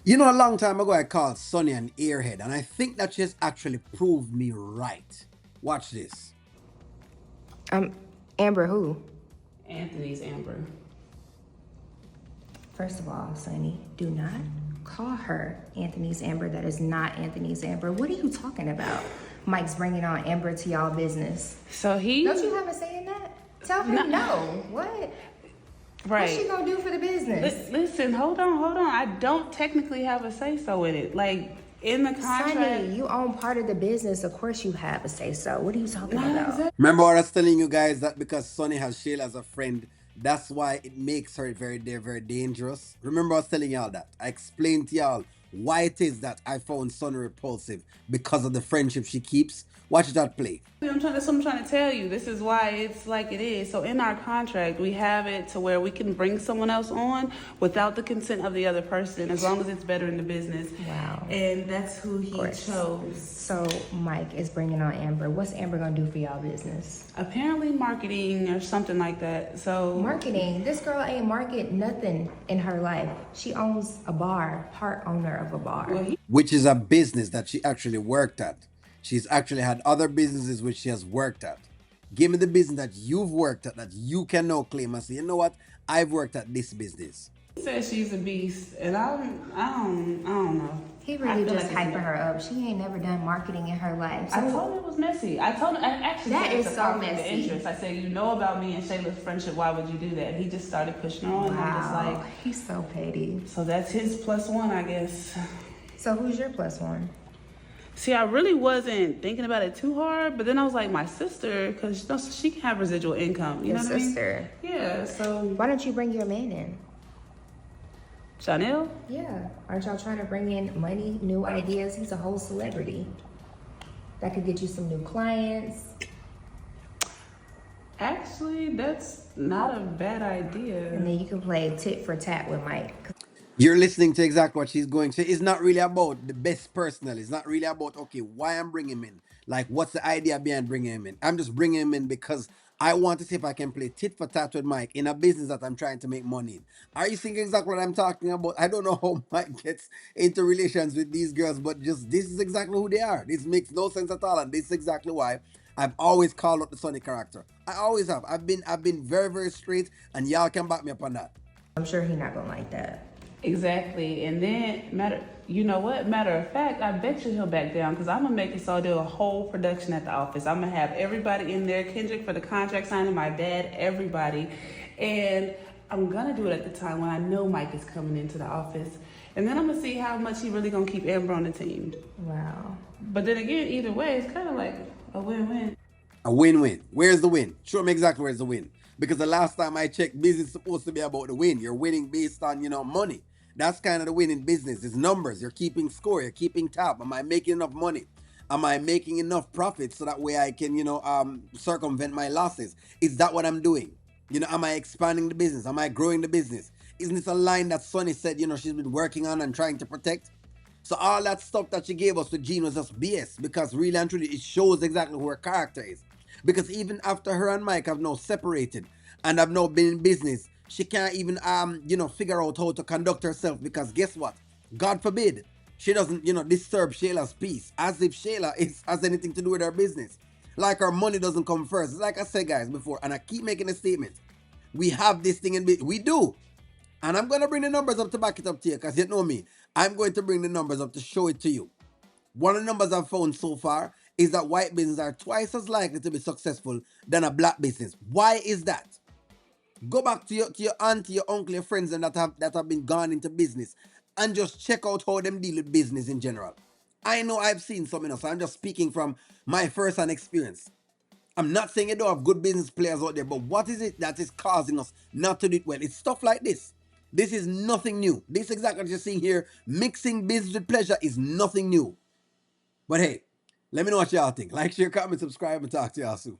You know, a long time ago, I called Sonny an airhead, and I think that she has actually proved me right. Watch this. Um, Amber who? Anthony's Amber. First of all, Sonny, do not call her Anthony's Amber. That is not Anthony's Amber. What are you talking about? Mike's bringing on Amber to y'all business. So he... Don't you have a say in that? Tell him no. What? Right. What's she gonna do for the business? Listen, hold on. I don't technically have a say-so in it. Like, in the contract... Sonny, you own part of the business. Of course you have a say-so. What are you talking about? Exactly. Remember what I was telling you guys that because Sonny has Shayla as a friend, that's why it makes her very dangerous. Remember I was telling y'all that. I explained to y'all why it is that I found Sonny repulsive because of the friendship she keeps. Watch that play. That's what I'm trying to tell you. This is why it's like it is. So in our contract, we have it to where we can bring someone else on without the consent of the other person, as long as it's better in the business. Wow. And that's who he chose. So Mike is bringing on Amber. What's Amber gonna do for y'all business? Apparently marketing or something like that. So Marketing. This girl ain't market nothing in her life. She owns a bar, part owner of a bar. Which is a business that she actually worked at. She's actually had other businesses which she has worked at. Give me the business that you've worked at that you can now claim and say, you know what? I've worked at this business. He says she's a beast, and I don't know. He really feel just like hyping her up. She ain't never done marketing in her life. I told her it was messy. I actually That said it's is a so conflict of messy. interest. I said, you know about me and Shayla's friendship. Why would you do that? And he just started pushing her on. And I'm just Wow, like, he's so petty. so that's his plus one, I guess. So who's your plus one? See, I really wasn't thinking about it too hard, but then I was like, my sister, because she can have residual income. You Your know what sister. I mean? Yeah. So Why don't you bring your man in? Chanel. Yeah. Aren't y'all trying to bring in money, new ideas? He's a whole celebrity. That could get you some new clients. Actually, that's not a bad idea. And then you can play tit for tat with Mike. You're listening to exactly what she's going to say. It's not really about the best personnel. It's not really about, okay, why I'm bringing him in. Like, what's the idea behind bringing him in? I'm just bringing him in because I want to see if I can play tit for tat with Mike in a business that I'm trying to make money in. Are you thinking exactly what I'm talking about? I don't know how Mike gets into relations with these girls, but just this is exactly who they are. This makes no sense at all, and this is exactly why I've always called out the Sonny character. I always have. I've been very straight, and y'all can back me up on that. I'm sure he's not gonna like that. Exactly. And then you know what? Matter of fact, I bet you he'll back down because I'm gonna make it so I do a whole production at the office. I'm gonna have everybody in there, Kendrick for the contract signing, my dad, everybody, and I'm gonna do it at the time when I know Mike is coming into the office, and then I'm gonna see how much he really gonna keep Amber on the team. Wow. But then again, either way, it's kind of like a win-win. A win-win. Where's the win? Show me exactly where's the win. Because the last time I checked, business is supposed to be about the win. You're winning based on, money. That's kind of the win in business. It's numbers. You're keeping score. You're keeping tab. Am I making enough money? Am I making enough profit so that way I can, circumvent my losses? Is that what I'm doing? Am I expanding the business? Am I growing the business? Isn't this a line that Sonny said, she's been working on and trying to protect? So all that stuff that she gave us with Jean was just BS because really and truly it shows exactly who her character is. Because even after her and Mike have now separated and have now been in business, she can't even figure out how to conduct herself because guess what? God forbid she doesn't disturb Shayla's peace as if Shayla has anything to do with her business. Like her money doesn't come first. Like I said guys before, and I keep making a statement. We have this thing in business. We do. And I'm going to bring the numbers up to back it up to you because you know me. I'm going to bring the numbers up to show it to you. One of the numbers I've found so far is that white businesses are twice as likely to be successful than a black business. Why is that? Go back to your auntie, your uncle, your friends and that have been gone into business and just check out how them deal with business in general. I know I've seen some, so I'm just speaking from my first-hand experience. I'm not saying you don't have good business players out there, but what is it that is causing us not to do it well? It's stuff like this. This is nothing new. This exactly what you're seeing here, mixing business with pleasure is nothing new. But hey, let me know what y'all think. Like, share, comment, subscribe, and talk to y'all soon.